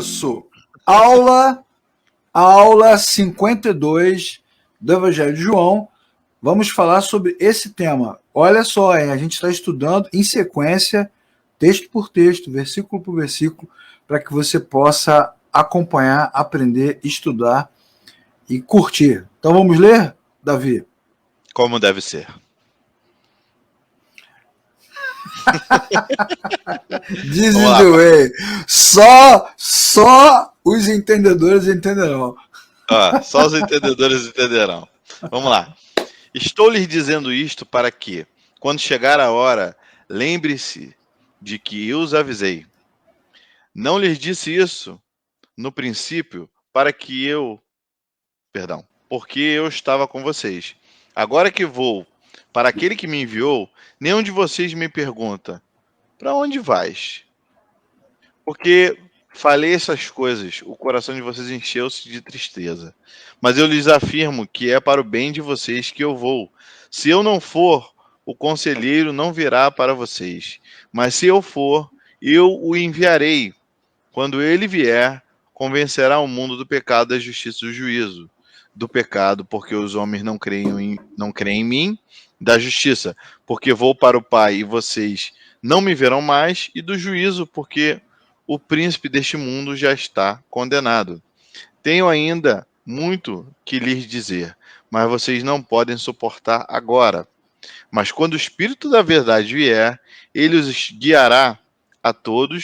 Isso! Aula 52 do Evangelho de João. Vamos falar sobre esse tema. Olha só, a gente está estudando em sequência, texto por texto, versículo por versículo, para que você possa acompanhar, aprender, estudar e curtir. Então vamos ler, Davi? Como deve ser. This is the way. Só os entendedores entenderão. Só os entendedores entenderão. Vamos lá. Estou lhes dizendo isto para que, quando chegar a hora, lembre-se de que eu os avisei. Não lhes disse isso no princípio porque eu estava com vocês. Agora que vou para aquele que me enviou, nenhum de vocês me pergunta: para onde vais? Porque falei essas coisas, o coração de vocês encheu-se de tristeza. Mas eu lhes afirmo que é para o bem de vocês que eu vou. Se eu não for, o conselheiro não virá para vocês. Mas se eu for, eu o enviarei. Quando ele vier, convencerá o mundo do pecado, da justiça e do juízo. Do pecado, porque os homens não creem em mim. Da justiça, porque vou para o Pai e vocês não me verão mais. E do juízo, porque o príncipe deste mundo já está condenado. Tenho ainda muito que lhes dizer, mas vocês não podem suportar agora. Mas quando o Espírito da verdade vier, ele os guiará a toda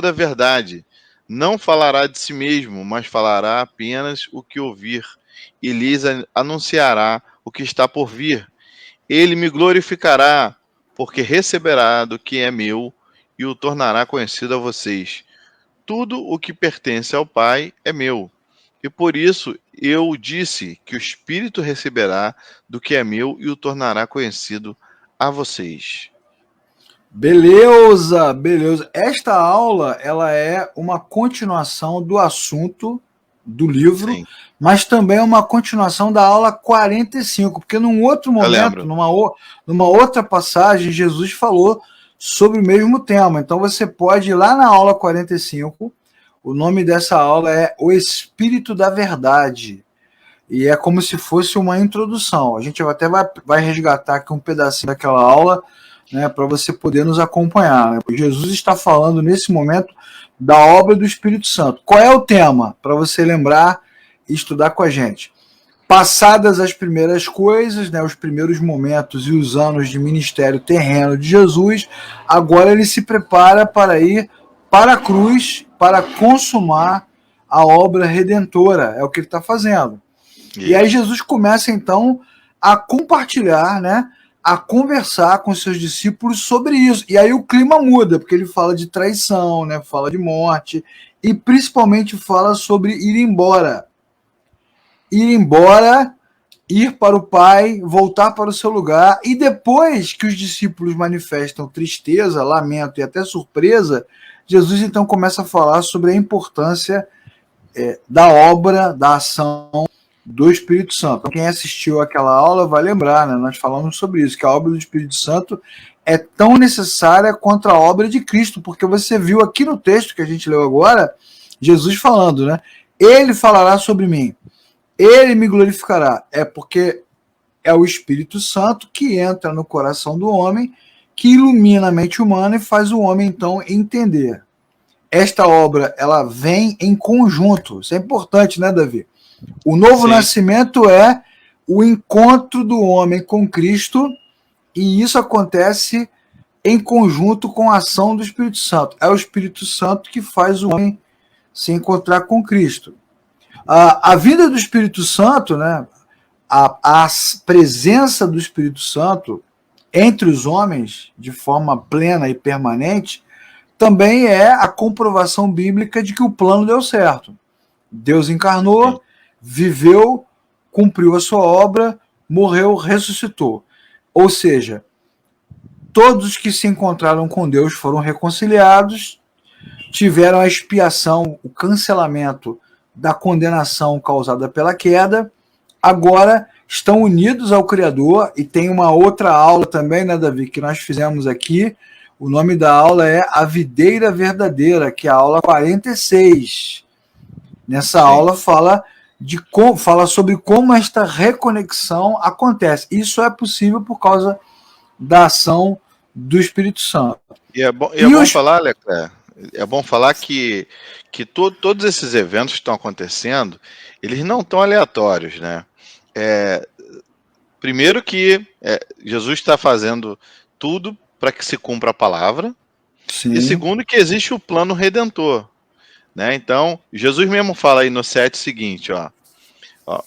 a verdade. Não falará de si mesmo, mas falará apenas o que ouvir, e lhes anunciará o que está por vir. Ele me glorificará, porque receberá do que é meu e o tornará conhecido a vocês. Tudo o que pertence ao Pai é meu. E por isso eu disse que o Espírito receberá do que é meu e o tornará conhecido a vocês. Beleza. Esta aula, ela é uma continuação do assunto do livro, sim, mas também é uma continuação da aula 45, porque num outro momento, numa outra passagem, Jesus falou sobre o mesmo tema. Então você pode ir lá na aula 45, o nome dessa aula é O Espírito da Verdade, e é como se fosse uma introdução. A gente até vai resgatar aqui um pedacinho daquela aula, né, para você poder nos acompanhar, né? Jesus está falando nesse momento da obra do Espírito Santo. Qual é o tema? Para você lembrar e estudar com a gente. Passadas as primeiras coisas, né, os primeiros momentos e os anos de ministério terreno de Jesus, agora ele se prepara para ir para a cruz, para consumar a obra redentora. É o que ele está fazendo. E aí Jesus começa então a compartilhar, né, a conversar com seus discípulos sobre isso. E aí o clima muda, porque ele fala de traição, né? Fala de morte, e principalmente fala sobre ir embora. Ir para o Pai, voltar para o seu lugar. E depois que os discípulos manifestam tristeza, lamento e até surpresa, Jesus então começa a falar sobre a importância da obra, da ação do Espírito Santo. Quem assistiu aquela aula vai lembrar, né? Nós falamos sobre isso, que a obra do Espírito Santo é tão necessária quanto a obra de Cristo, porque você viu aqui no texto que a gente leu agora, Jesus falando, né? Ele falará sobre mim, ele me glorificará. É porque é o Espírito Santo que entra no coração do homem, que ilumina a mente humana e faz o homem, então, entender. Esta obra, ela vem em conjunto. Isso é importante, né, Davi? O novo nascimento é o encontro do homem com Cristo, e isso acontece em conjunto com a ação do Espírito Santo. É o Espírito Santo que faz o homem se encontrar com Cristo. A vida do Espírito Santo, né, a presença do Espírito Santo entre os homens de forma plena e permanente, também é a comprovação bíblica de que o plano deu certo. Deus encarnou, viveu, cumpriu a sua obra, morreu, ressuscitou. Ou seja, todos que se encontraram com Deus foram reconciliados, tiveram a expiação, o cancelamento da condenação causada pela queda, agora estão unidos ao Criador. E tem uma outra aula também, né, Davi, que nós fizemos aqui, O nome da aula é A Videira Verdadeira, que é a aula 46. Nessa aula fala sobre como esta reconexão acontece. Isso é possível por causa da ação do Espírito Santo. E é bom falar, Leclerc, é bom falar que todos esses eventos que estão acontecendo, eles não estão aleatórios, né? Primeiro que Jesus está fazendo tudo para que se cumpra a palavra. Sim. E segundo que existe o plano redentor, né? Então, Jesus mesmo fala aí no 7 seguinte, ó,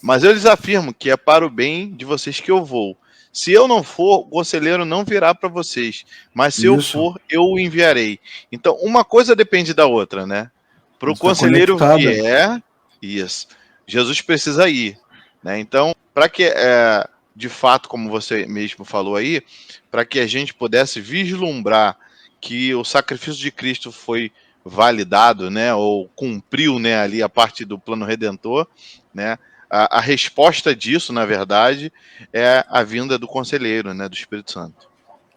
mas eu lhes afirmo que é para o bem de vocês que eu vou. Se eu não for, o conselheiro não virá para vocês, mas se eu for, eu o enviarei. Então, uma coisa depende da outra, né? Para o conselheiro vier, Jesus precisa ir, né? Então, para que de fato, como você mesmo falou aí, para que a gente pudesse vislumbrar que o sacrifício de Cristo foi validado, né, ou cumpriu, né, ali a parte do plano redentor, né, a resposta disso, na verdade, é a vinda do conselheiro, né, do Espírito Santo.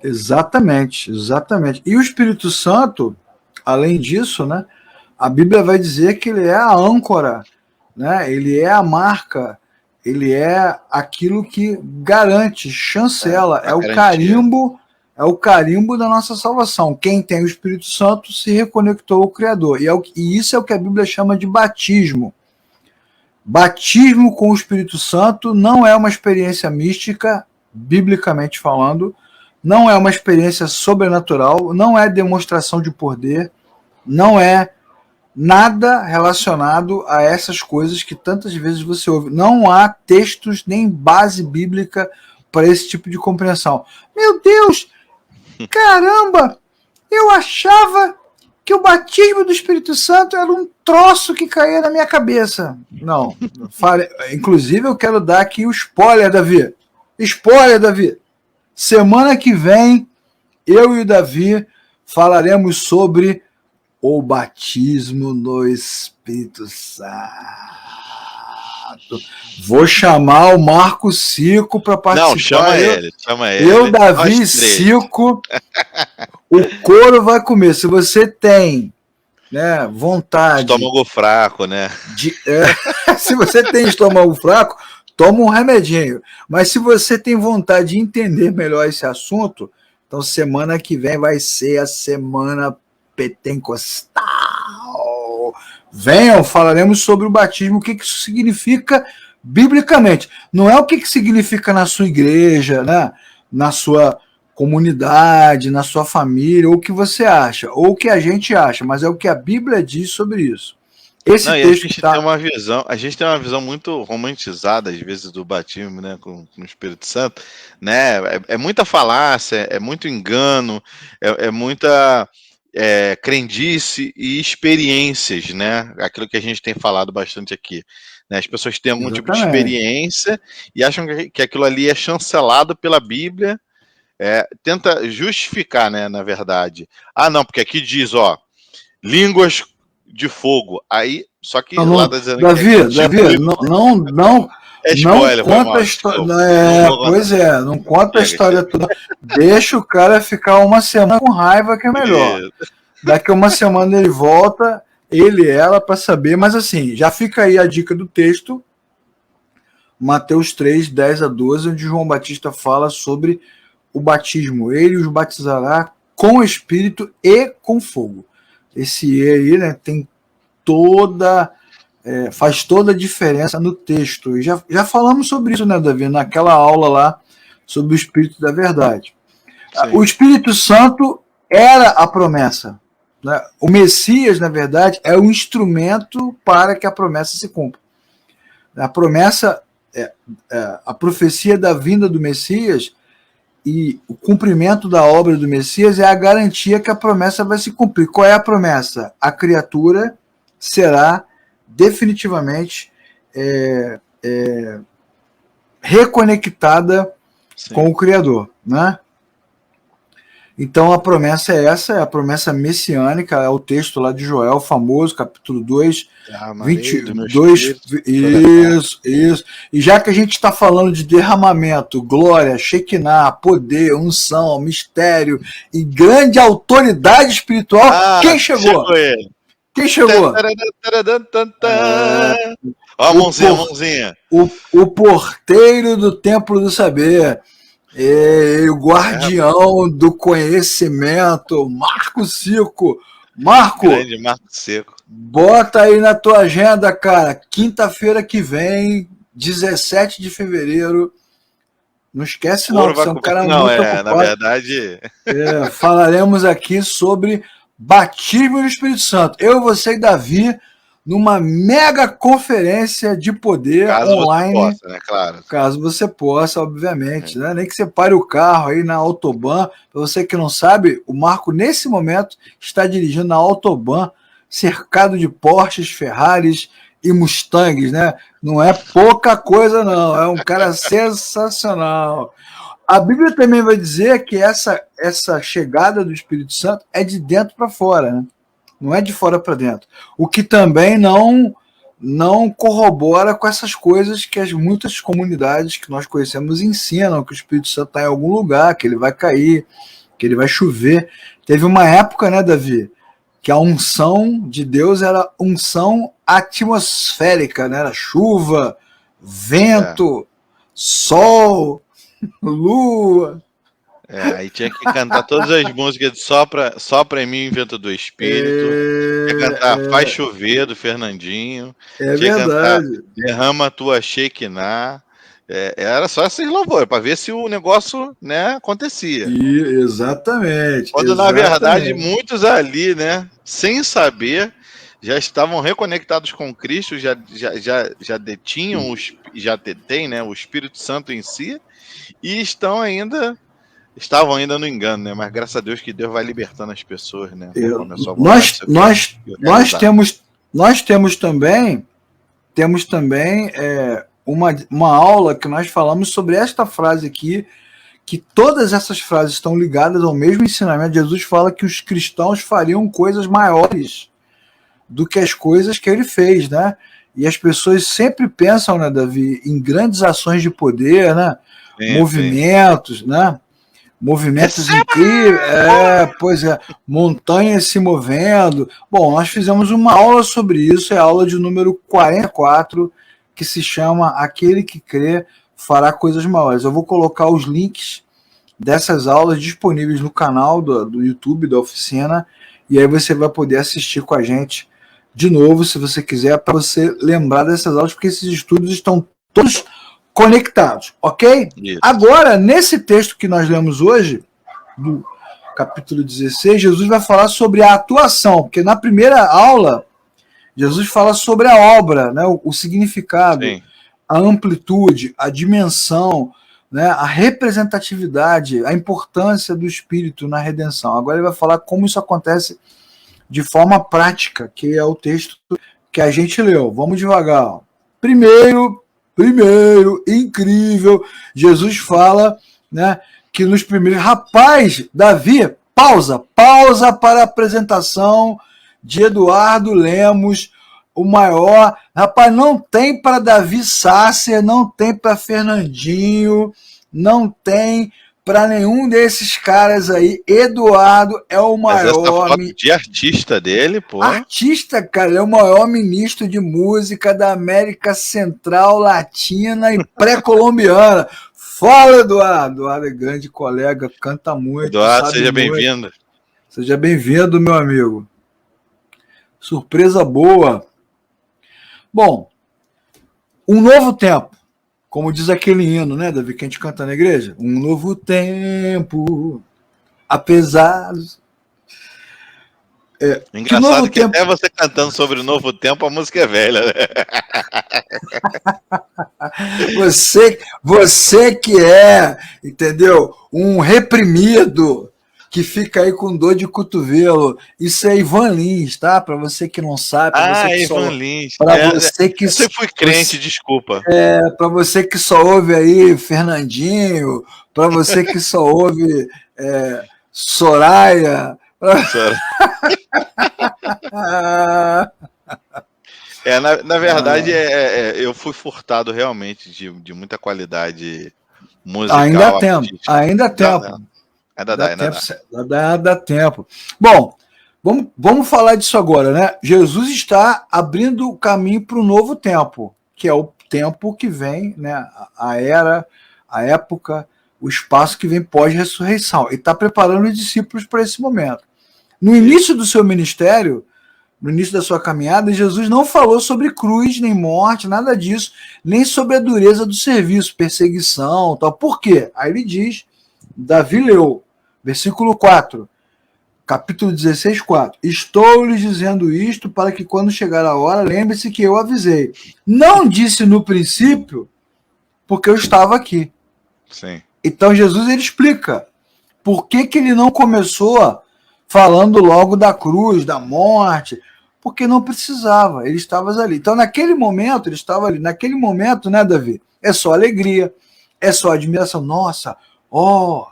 Exatamente, exatamente. E o Espírito Santo, além disso, né, a Bíblia vai dizer que ele é a âncora, né, ele é a marca, ele é aquilo que garante, chancela, é o carimbo da nossa salvação. Quem tem o Espírito Santo se reconectou ao Criador. E isso é o que a Bíblia chama de batismo. Batismo com o Espírito Santo não é uma experiência mística, biblicamente falando, não é uma experiência sobrenatural, não é demonstração de poder, não é nada relacionado a essas coisas que tantas vezes você ouve. Não há textos nem base bíblica para esse tipo de compreensão. Meu Deus, caramba, eu achava que o batismo do Espírito Santo era um troço que caía na minha cabeça. Não. Inclusive, eu quero dar aqui o spoiler, Davi. Spoiler, Davi. Semana que vem, eu e o Davi falaremos sobre o batismo no Espírito Santo. Vou chamar o Marco Cico para participar. Não, chama ele. Eu, Davi e Cico, o couro vai comer. Se você tem, né, vontade... Estômago fraco, né? Se você tem estômago fraco, toma um remedinho. Mas se você tem vontade de entender melhor esse assunto, então semana que vem vai ser a semana pentecostal. Venham, falaremos sobre o batismo, o que isso significa biblicamente. Não é o que significa na sua igreja, né? Na sua comunidade, na sua família, ou o que você acha, ou o que a gente acha, mas é o que a Bíblia diz sobre isso. Esse texto a gente tem uma visão muito romantizada, às vezes, do batismo, né, com o Espírito Santo, né? É muita falácia, é muito engano, é muita crendice e experiências, né? Aquilo que a gente tem falado bastante aqui. Né? As pessoas têm algum tipo de experiência e acham que aquilo ali é chancelado pela Bíblia, tenta justificar, né, na verdade. Ah, não, porque aqui diz, línguas de fogo. Aí, só que lá tá dizendo Davi, não é spoiler, não conta a história. Não conta a história toda. Deixa o cara ficar uma semana com raiva, que é melhor. Daqui a uma semana ele volta, ele e ela, para saber. Mas assim, já fica aí a dica do texto, Mateus 3, 10 a 12, onde João Batista fala sobre o batismo. Ele os batizará com Espírito e com fogo. Esse E aí, né, tem faz toda a diferença no texto. E já falamos sobre isso, né, Davi, naquela aula lá sobre o Espírito da Verdade. Sim. O Espírito Santo era a promessa. Né? O Messias, na verdade, é o instrumento para que a promessa se cumpra. A promessa, a profecia da vinda do Messias e o cumprimento da obra do Messias é a garantia que a promessa vai se cumprir. Qual é a promessa? A criatura será definitivamente reconectada Sim. com o Criador. Né? Então a promessa é essa, é a promessa messiânica, é o texto lá de Joel, famoso, capítulo 2, Amarei do meu 22. espírito. Isso. E já que a gente está falando de derramamento, glória, Shekinah, poder, unção, mistério e grande autoridade espiritual, quem chegou? Ele. Quem chegou? Ó a mãozinha. O porteiro do templo do saber. O guardião do conhecimento, Marco Cico. Marco, grande Marco Seco. Bota aí na tua agenda, cara. Quinta-feira que vem, 17 de fevereiro. Não esquece não, você é um cara muito ocupado. Na verdade... falaremos aqui sobre batismo no Espírito Santo. Eu, você e Davi, numa mega conferência de poder caso online. Você possa, né? Claro. Caso você possa, obviamente. Né? Nem que você pare o carro aí na Autobahn. Para você que não sabe, o Marco, nesse momento, está dirigindo na Autobahn, cercado de Porsches, Ferraris e Mustangs. Né? Não é pouca coisa, não. É um cara sensacional. A Bíblia também vai dizer que essa chegada do Espírito Santo é de dentro para fora, né? Não é de fora para dentro. O que também não corrobora com essas coisas que as muitas comunidades que nós conhecemos ensinam, que o Espírito Santo está em algum lugar, que ele vai cair, que ele vai chover. Teve uma época, né, Davi, que a unção de Deus era unção atmosférica, né? Era chuva, vento, sol, lua. Aí tinha que cantar todas as músicas de Sopra em mim, Vento do Espírito. Tinha que cantar Faz Chover, do Fernandinho. Tinha verdade. Que cantar Derrama a Tua Shekinah. Era só esses louvores, para ver se o negócio, né, acontecia. Exatamente. Quando, na verdade, muitos ali, né, sem saber, já estavam reconectados com Cristo, já detinham, já detêm, né, o Espírito Santo em si, e estavam ainda no engano, né? Mas graças a Deus que Deus vai libertando as pessoas, né? Nós temos também uma aula que nós falamos sobre esta frase aqui, que todas essas frases estão ligadas ao mesmo ensinamento. Jesus fala que os cristãos fariam coisas maiores do que as coisas que ele fez, né? E as pessoas sempre pensam, né, Davi, em grandes ações de poder, né? Movimentos, né? Movimentos incríveis, pois é, montanhas se movendo. Bom, nós fizemos uma aula sobre isso, é a aula de número 44, que se chama Aquele que crê fará coisas maiores. Eu vou colocar os links dessas aulas disponíveis no canal do YouTube da oficina, e aí você vai poder assistir com a gente de novo, se você quiser, para você lembrar dessas aulas, porque esses estudos estão todos conectados, ok? Isso. Agora, nesse texto que nós lemos hoje, do capítulo 16, Jesus vai falar sobre a atuação, porque na primeira aula, Jesus fala sobre a obra, né, o significado, sim, a amplitude, a dimensão, né, a representatividade, a importância do Espírito na redenção. Agora ele vai falar como isso acontece de forma prática, que é o texto que a gente leu. Vamos devagar. Primeiro, incrível, Jesus fala, né, que nos primeiros... Rapaz, Davi, pausa para a apresentação de Eduardo Lemos, o maior. Rapaz, não tem para Davi Sácer, não tem para Fernandinho, não tem para nenhum desses caras aí. Eduardo é o maior. Mas essa foto de artista dele, pô. Artista, cara, é o maior ministro de música da América Central, Latina e pré-colombiana. Fala, Eduardo. Eduardo é grande colega, canta muito. Eduardo, seja bem-vindo. Seja bem-vindo, meu amigo. Surpresa boa. Bom, um novo tempo. Como diz aquele hino, né, Davi, que a gente canta na igreja? Um novo tempo, apesar... Engraçado que até você cantando sobre o novo tempo, a música é velha, né? Você que é, entendeu? Um reprimido que fica aí com dor de cotovelo. Isso é Ivan Lins, tá? Para você que não sabe. Ivan Lins. Você foi crente, desculpa. Para você que só ouve aí Fernandinho, para você que só ouve Soraya. Na verdade, eu fui furtado realmente de muita qualidade Ainda há musical, tempo, artística. ainda há Dá, tempo. ainda dá, Dá ainda tempo, dá. dá tempo. Bom, vamos falar disso agora, né? Jesus está abrindo o caminho para o novo tempo, que é o tempo que vem, né? A era, a época, o espaço que vem pós-ressurreição. E está preparando os discípulos para esse momento. No início do seu ministério, no início da sua caminhada, Jesus não falou sobre cruz, nem morte, nada disso, nem sobre a dureza do serviço, perseguição, tal. Por quê? Aí ele diz, Davi leu, versículo 4, capítulo 16, 4. Estou lhes dizendo isto para que quando chegar a hora, lembre-se que eu avisei. Não disse no princípio, porque eu estava aqui. Sim. Então Jesus ele explica por que ele não começou falando logo da cruz, da morte, porque não precisava, ele estava ali. Então, naquele momento, ele estava ali. Naquele momento, né, Davi? É só alegria, é só admiração. Nossa, oh,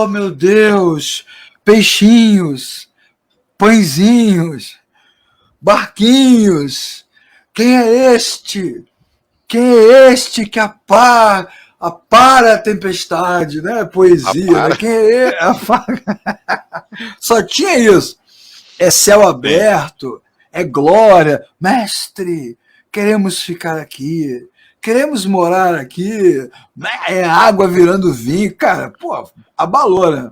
meu Deus, peixinhos, pãezinhos, barquinhos. Quem é este? Quem é este que apara a tempestade, né? Poesia, né? Quem é? Só tinha isso. É céu aberto, é glória. Mestre, queremos ficar aqui, queremos morar aqui. É água virando vinho. Cara, pô, abalou, né?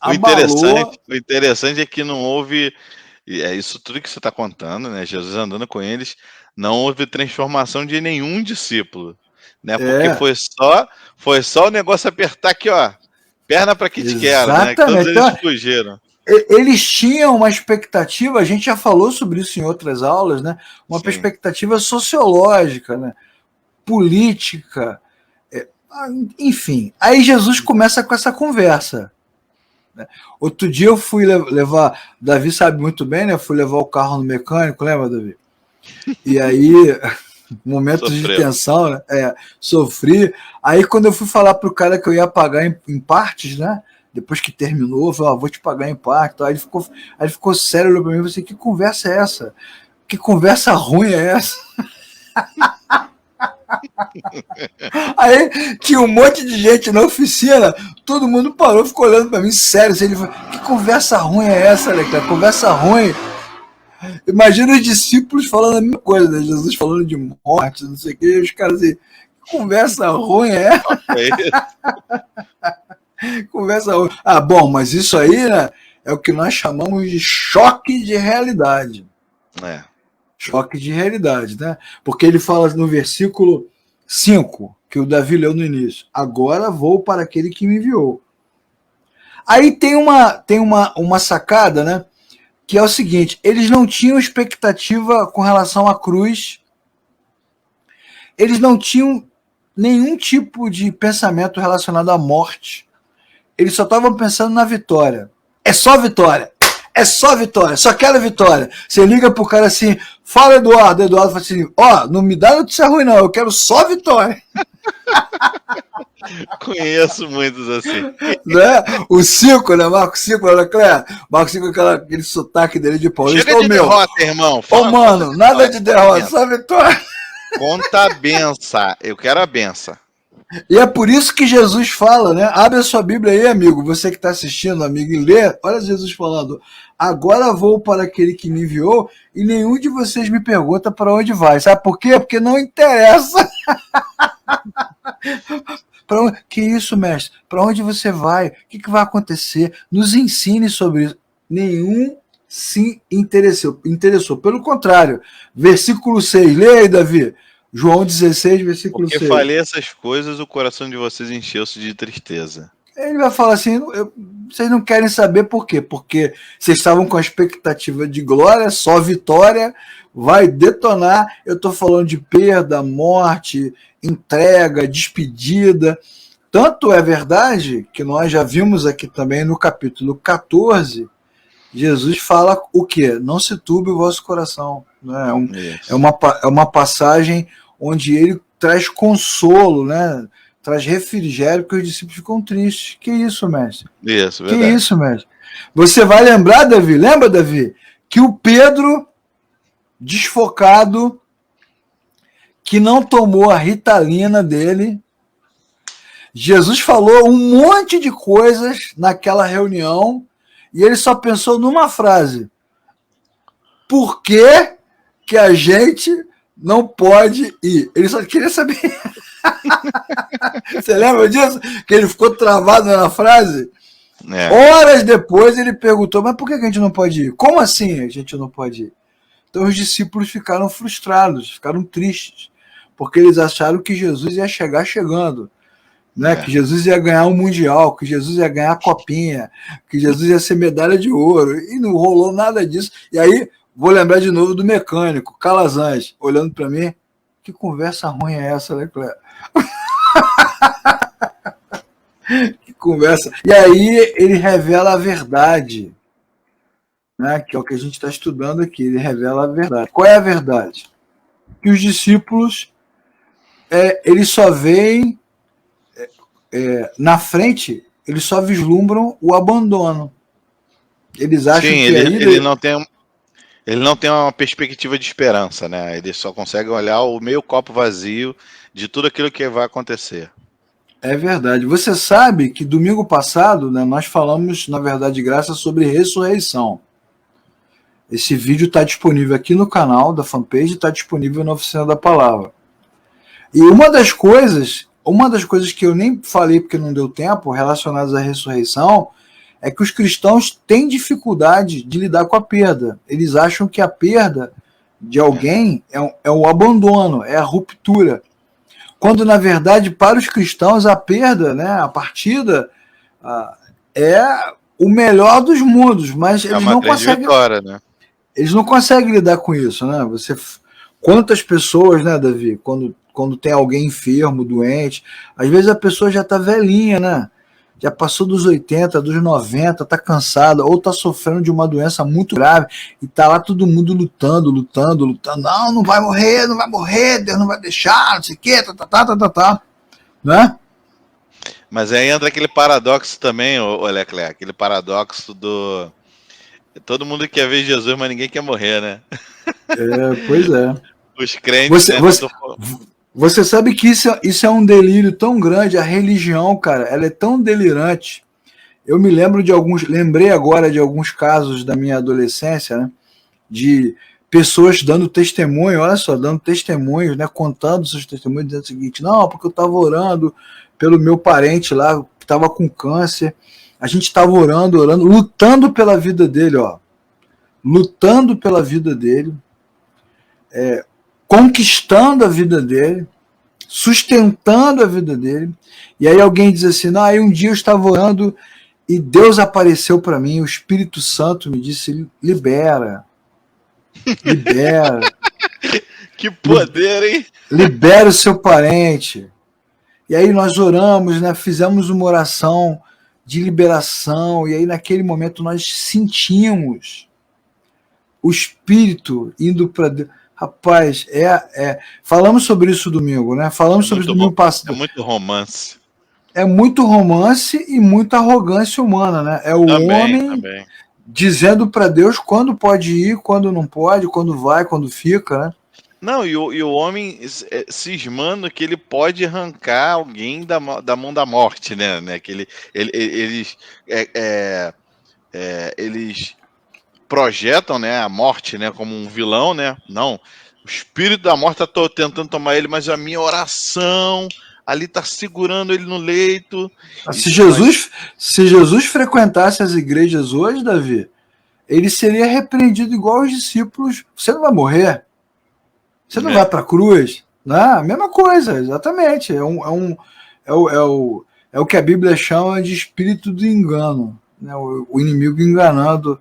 Abalou. O interessante é que não houve, é isso tudo que você está contando, né? Jesus andando com eles, não houve transformação de nenhum discípulo, né? Porque foi só o negócio apertar aqui, ó, perna para que te quero, né? Que todos Exatamente. eles Então, fugiram. eles tinham uma expectativa, a gente já falou sobre isso em outras aulas, né? Uma Sim. perspectiva sociológica, né? Política, enfim. Aí Jesus começa com essa conversa. Outro dia eu fui levar, Davi sabe muito bem, né? Fui levar o carro no mecânico, lembra, Davi? E aí, momentos de tensão, né? Sofri. Aí quando eu fui falar pro cara que eu ia pagar em partes, né? Depois que terminou, eu falei, vou te pagar em parte. Aí ele ficou sério, olhou pra mim e falou assim, que conversa é essa? Que conversa ruim é essa? Aí tinha um monte de gente na oficina, todo mundo parou, ficou olhando pra mim, sério. Assim, ele falou, que conversa ruim é essa, Leclerc? Conversa ruim. Imagina os discípulos falando a mesma coisa, né? Jesus falando de morte, não sei o que, os caras assim, que conversa ruim é essa? Conversa ruim. Ah, bom, mas isso aí, né, é o que nós chamamos de choque de realidade. Choque de realidade, né? Porque ele fala no versículo 5, que o Davi leu no início, agora vou para aquele que me enviou. Aí tem uma sacada, né? Que é o seguinte, eles não tinham expectativa com relação à cruz, eles não tinham nenhum tipo de pensamento relacionado à morte, eles só estavam pensando na vitória. É só vitória, é só vitória, só quero vitória. Você liga pro cara assim, fala Eduardo fala assim, não me dá notícia ruim não, eu quero só vitória. Conheço muitos assim. Né? O Cico, né? Marco Cico, Leclerc. Marco Cico, aquele sotaque dele de paulista. Chega de derrota, irmão. Mano, nada de derrota, só vitória. Conta a benção. Eu quero a benção. E é por isso que Jesus fala, né? Abre a sua Bíblia aí, amigo. Você que está assistindo, amigo, e lê. Olha Jesus falando. Agora vou para aquele que me enviou e nenhum de vocês me pergunta para onde vai. Sabe por quê? Porque não interessa. Que isso, mestre? Para onde você vai? O que vai acontecer? Nos ensine sobre isso. Nenhum se interessou. Pelo contrário, versículo 6. Leia aí, Davi. João 16, versículo 6. Porque falei essas coisas, o coração de vocês encheu-se de tristeza. Ele vai falar assim, vocês não querem saber por quê? Porque vocês estavam com a expectativa de glória, só vitória, vai detonar. Eu estou falando de perda, morte, entrega, despedida. Tanto é verdade que nós já vimos aqui também no capítulo 14, Jesus fala o quê? Não se turbe o vosso coração. Né? É uma passagem onde ele traz consolo, né? traz refrigério, porque os discípulos ficam tristes. Que isso, mestre? Isso, Que verdade. isso, mestre? Você vai lembrar, Davi, lembra, Davi, que o Pedro, desfocado, que não tomou a Ritalina dele, Jesus falou um monte de coisas naquela reunião e ele só pensou numa frase: por que que a gente não pode ir? Ele só queria saber. Você lembra disso? Que ele ficou travado na frase? Horas depois ele perguntou: mas por que a gente não pode ir? Como assim a gente não pode ir? Então os discípulos ficaram frustrados, ficaram tristes, porque eles acharam que Jesus ia chegar chegando, né? Que Jesus ia ganhar um mundial, que Jesus ia ganhar a copinha, que Jesus ia ser medalha de ouro, e não rolou nada disso. E aí, vou lembrar de novo do mecânico, Calazans, olhando para mim: que conversa ruim é essa, né, Cléber? Que conversa. E aí ele revela a verdade, né, que é o que a gente está estudando aqui. Ele revela a verdade. Qual é a verdade? Que os discípulos eles só veem na frente, eles só vislumbram o abandono. Eles acham que ele não tem uma perspectiva de esperança, né? Ele só consegue olhar o meio copo vazio de tudo aquilo que vai acontecer. É verdade. Você sabe que domingo passado, né, nós falamos, na verdade, graça sobre ressurreição. Esse vídeo está disponível aqui no canal da fanpage, está disponível na Oficina da Palavra. E uma das coisas que eu nem falei porque não deu tempo, relacionadas à ressurreição, é que os cristãos têm dificuldade de lidar com a perda. Eles acham que a perda de alguém é o abandono, é a ruptura. Quando, na verdade, para os cristãos, a perda, né, a partida, é o melhor dos mundos, mas eles não conseguem. Vitória, né? Eles não conseguem lidar com isso, né? Quantas pessoas, né, Davi, quando tem alguém enfermo, doente, às vezes a pessoa já está velhinha, né? Já passou dos 80, dos 90, está cansada, ou está sofrendo de uma doença muito grave, e está lá todo mundo lutando. Não vai morrer, Deus não vai deixar, não sei o quê, né? Mas aí entra aquele paradoxo também, ô Leclerc, aquele paradoxo do... Todo mundo quer ver Jesus, mas ninguém quer morrer, né? Pois é. Os crentes... Você sabe que isso é um delírio tão grande, a religião, cara, ela é tão delirante. Eu lembrei agora de alguns casos da minha adolescência, né, de pessoas dando testemunho, olha só, dando testemunhos, né, contando seus testemunhos, dizendo o seguinte: não, porque eu estava orando pelo meu parente lá, que estava com câncer, a gente estava orando, lutando pela vida dele, lutando pela vida dele, conquistando a vida dele, sustentando a vida dele. E aí alguém diz assim: não, aí um dia eu estava orando e Deus apareceu para mim, o Espírito Santo me disse: libera. Que poder, hein? Libera o seu parente. E aí nós oramos, né, fizemos uma oração de liberação, e aí naquele momento nós sentimos o Espírito indo para Deus. Rapaz, falamos sobre isso domingo, né? Falamos sobre isso domingo passado. É muito romance. É muito romance e muita arrogância humana, né? É o homem dizendo para Deus quando pode ir, quando não pode, quando vai, quando fica, né? Não, e o homem cismando que ele pode arrancar alguém da mão da morte, né? Que eles projetam, né, a morte, né, como um vilão, né? Não, o espírito da morte está tentando tomar ele, mas a minha oração ali está segurando ele no leito. Se Jesus frequentasse as igrejas hoje, Davi, ele seria repreendido igual os discípulos. Você não vai morrer, você não vai para a cruz, né? Mesma coisa, exatamente. É o que a Bíblia chama de espírito do engano, né? O inimigo enganando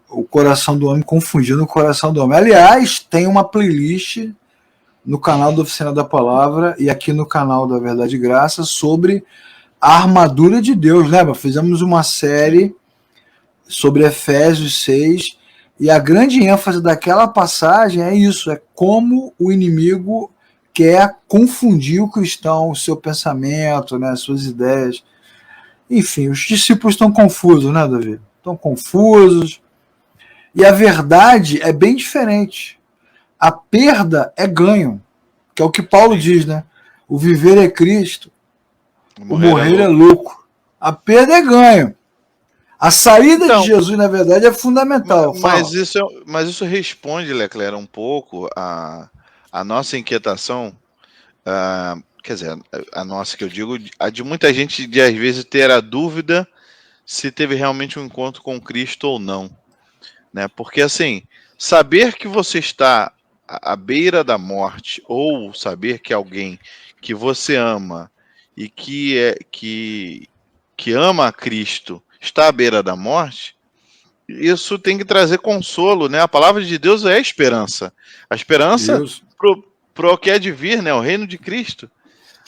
o coração do homem, confundindo o coração do homem. Aliás, tem uma playlist no canal da Oficina da Palavra e aqui no canal da Verdade e Graça sobre a armadura de Deus. Lembra? Fizemos uma série sobre Efésios 6 e a grande ênfase daquela passagem é isso, é como o inimigo quer confundir o cristão, o seu pensamento, né, as suas ideias. Enfim, os discípulos estão confusos, né, Davi? Estão confusos. E a verdade é bem diferente. A perda é ganho, que é o que Paulo diz, né? O viver é Cristo, o morrer é lucro. A perda é ganho. A saída de Jesus, na verdade, é fundamental. Mas isso responde, Leclerc, um pouco a nossa inquietação, quer dizer, a nossa que eu digo, a de muita gente de às vezes ter a dúvida se teve realmente um encontro com Cristo ou não, né? Porque assim, saber que você está à beira da morte ou saber que alguém que você ama e que ama a Cristo está à beira da morte, isso tem que trazer consolo, né? A palavra de Deus é a esperança. A esperança para o que é de vir, né? O reino de Cristo.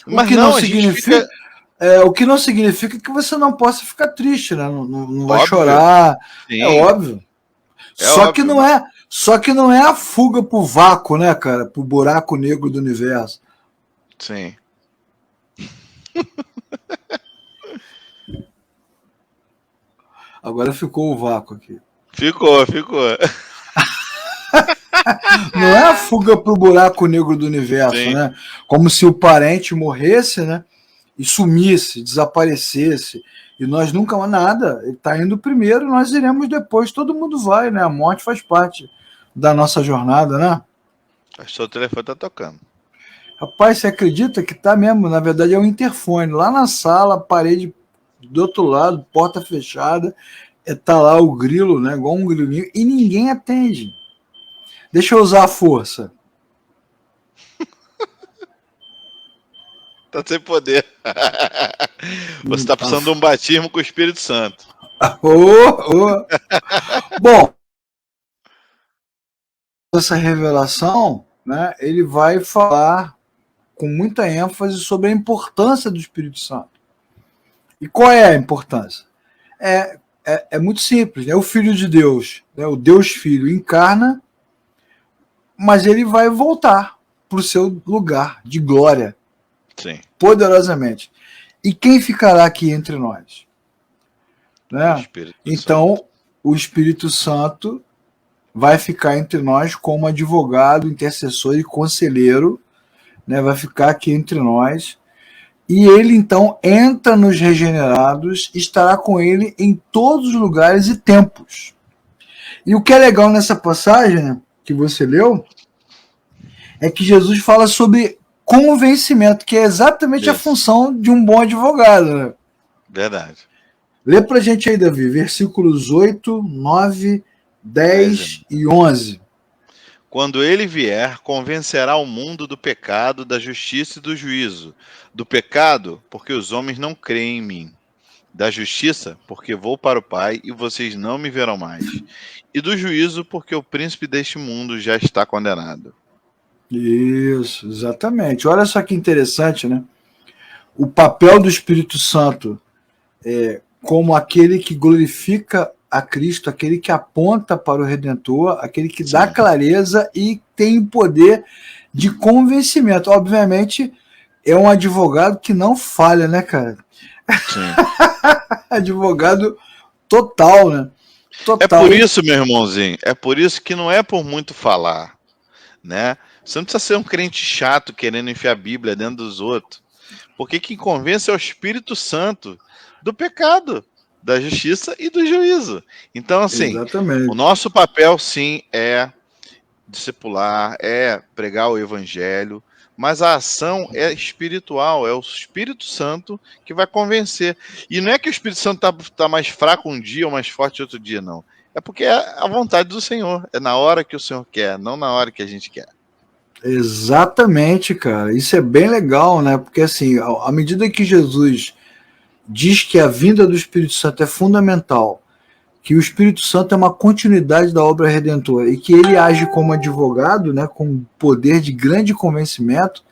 Mas o que não significa que você não possa ficar triste, né? Não vai óbvio. Chorar. Sim. É óbvio. Só que não é a fuga pro vácuo, né, cara? Pro buraco negro do universo. Sim. Agora ficou o vácuo aqui. Ficou. Não é a fuga pro buraco negro do universo, sim, né? Como se o parente morresse, né? E sumisse, desaparecesse. E nós nunca mais nada. Ele está indo primeiro, nós iremos depois. Todo mundo vai, né? A morte faz parte da nossa jornada, né? Acho que o seu telefone está tocando. Rapaz, você acredita que tá mesmo? Na verdade é um interfone. Lá na sala, parede do outro lado, porta fechada, tá lá o grilo, né? Igual um grilinho, e ninguém atende. Deixa eu usar a força. Tá sem poder. Você tá precisando de um batismo com o Espírito Santo. Bom, essa revelação, né? Ele vai falar com muita ênfase sobre a importância do Espírito Santo. E qual é a importância? É muito simples, né? O Filho de Deus, né? O Deus Filho encarna, mas ele vai voltar para o seu lugar de glória. Sim. Poderosamente. E quem ficará aqui entre nós? Né? Então, o Espírito Santo vai ficar entre nós como advogado, intercessor e conselheiro, né? Vai ficar aqui entre nós. E ele, então, entra nos regenerados, estará com ele em todos os lugares e tempos. E o que é legal nessa passagem, né, que você leu, é que Jesus fala sobre convencimento, que é exatamente a função de um bom advogado. Né? Verdade. Lê pra gente aí, Davi, versículos 8, 9, 10 e 11. Quando ele vier, convencerá o mundo do pecado, da justiça e do juízo. Do pecado, porque os homens não creem em mim. Da justiça, porque vou para o Pai e vocês não me verão mais. E do juízo, porque o príncipe deste mundo já está condenado. Isso, exatamente. Olha só que interessante, né? O papel do Espírito Santo como aquele que glorifica a Cristo, aquele que aponta para o Redentor, aquele que dá clareza e tem poder de convencimento. Obviamente, é um advogado que não falha, né, cara? Advogado total, né? Total. É por isso, meu irmãozinho, é por isso que não é por muito falar, né? Você não precisa ser um crente chato querendo enfiar a Bíblia dentro dos outros. Porque quem convence é o Espírito Santo do pecado, da justiça e do juízo. Então, assim, o nosso papel, sim, é discipular, é pregar o evangelho, mas a ação é espiritual, é o Espírito Santo que vai convencer. E não é que o Espírito Santo tá mais fraco um dia ou mais forte outro dia, não. É porque é a vontade do Senhor, é na hora que o Senhor quer, não na hora que a gente quer. Exatamente, cara. Isso é bem legal, né? Porque assim, à medida que Jesus diz que a vinda do Espírito Santo é fundamental, que o Espírito Santo é uma continuidade da obra redentora e que ele age como advogado, né, com poder de grande convencimento,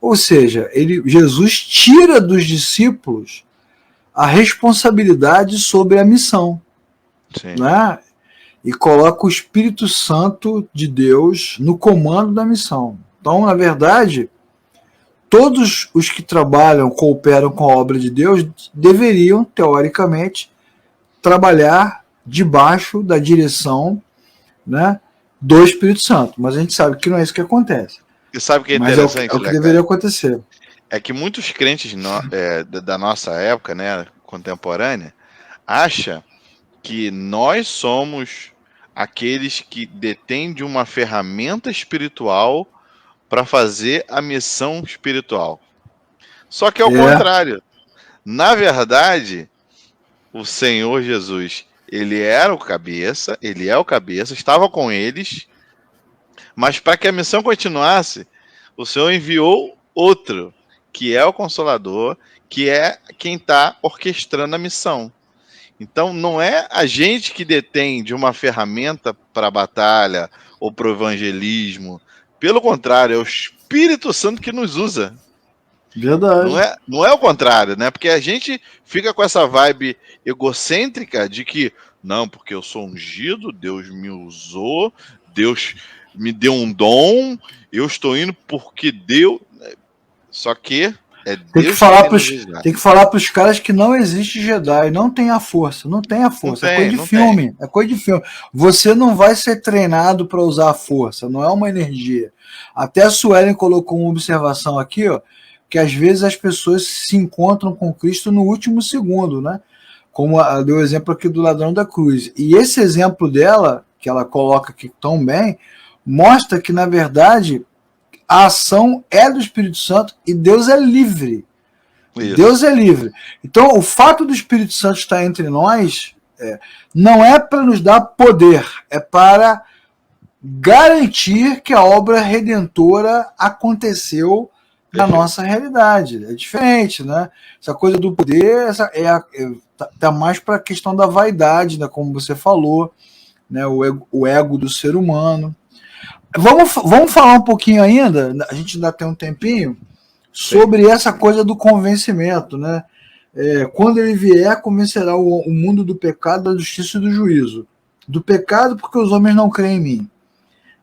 ou seja, Jesus tira dos discípulos a responsabilidade sobre a missão, né? E coloca o Espírito Santo de Deus no comando da missão. Então, na verdade, todos os que trabalham, cooperam com a obra de Deus, deveriam, teoricamente, trabalhar debaixo da direção, né, do Espírito Santo. Mas a gente sabe que não é isso que acontece. E sabe o que é Mas interessante? é o que deveria acontecer. É que muitos crentes da nossa época, né, contemporânea, acham que nós somos aqueles que detêm de uma ferramenta espiritual para fazer a missão espiritual. Só que é o contrário. Na verdade, o Senhor Jesus, ele era o cabeça, ele é o cabeça, estava com eles, mas para que a missão continuasse, o Senhor enviou outro, que é o Consolador, que é quem está orquestrando a missão. Então, não é a gente que detém de uma ferramenta para a batalha ou para o evangelismo. Pelo contrário, é o Espírito Santo que nos usa. Verdade. Não é o contrário, né? Porque a gente fica com essa vibe egocêntrica de que, não, porque eu sou ungido, Deus me usou, Deus me deu um dom, eu estou indo porque Deus. Só que é Deus tem que falar para os caras que não existe Jedi, não tem a força, não tem a força, é coisa de filme, é coisa de filme. Você não vai ser treinado para usar a força, não é uma energia. Até a Suelen colocou uma observação aqui, ó, que às vezes as pessoas se encontram com Cristo no último segundo, né? Como deu o exemplo aqui do ladrão da cruz. E esse exemplo dela, que ela coloca aqui tão bem, mostra que, na verdade, a ação é do Espírito Santo e Deus é livre. Isso. Deus é livre. Então, o fato do Espírito Santo estar entre nós não é para nos dar poder, é para garantir que a obra redentora aconteceu na nossa realidade. É diferente, né? Essa coisa do poder tá mais para a questão da vaidade, né? Como você falou, né? O ego do ser humano. Vamos falar um pouquinho ainda, a gente ainda tem um tempinho, sobre essa coisa do convencimento, né? Quando ele vier, convencerá o mundo do pecado, da justiça e do juízo. Do pecado, porque os homens não creem em mim.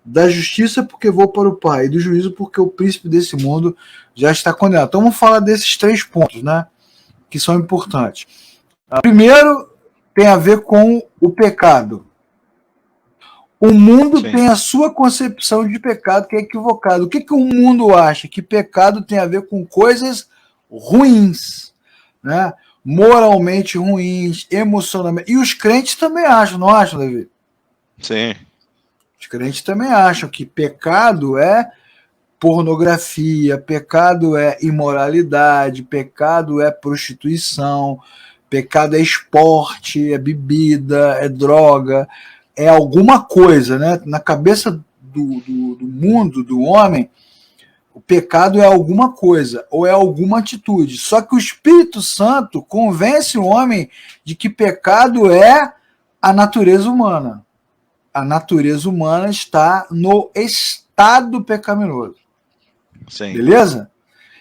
Da justiça, porque vou para o Pai. E do juízo, porque o príncipe desse mundo já está condenado. Então vamos falar desses 3 pontos, né? Que são importantes. Primeiro, tem a ver com o pecado. O mundo tem a sua concepção de pecado que é equivocada. O que o mundo acha? Que pecado tem a ver com coisas ruins, né? Moralmente ruins, emocionalmente. E os crentes também acham, não acham, Davi? Sim. Os crentes também acham que pecado é pornografia, pecado é imoralidade, pecado é prostituição, pecado é esporte, é bebida, é droga. É alguma coisa, né? Na cabeça do mundo, do homem, o pecado é alguma coisa, ou é alguma atitude. Só que o Espírito Santo convence o homem de que pecado é a natureza humana. A natureza humana está no estado pecaminoso. Sim. Beleza?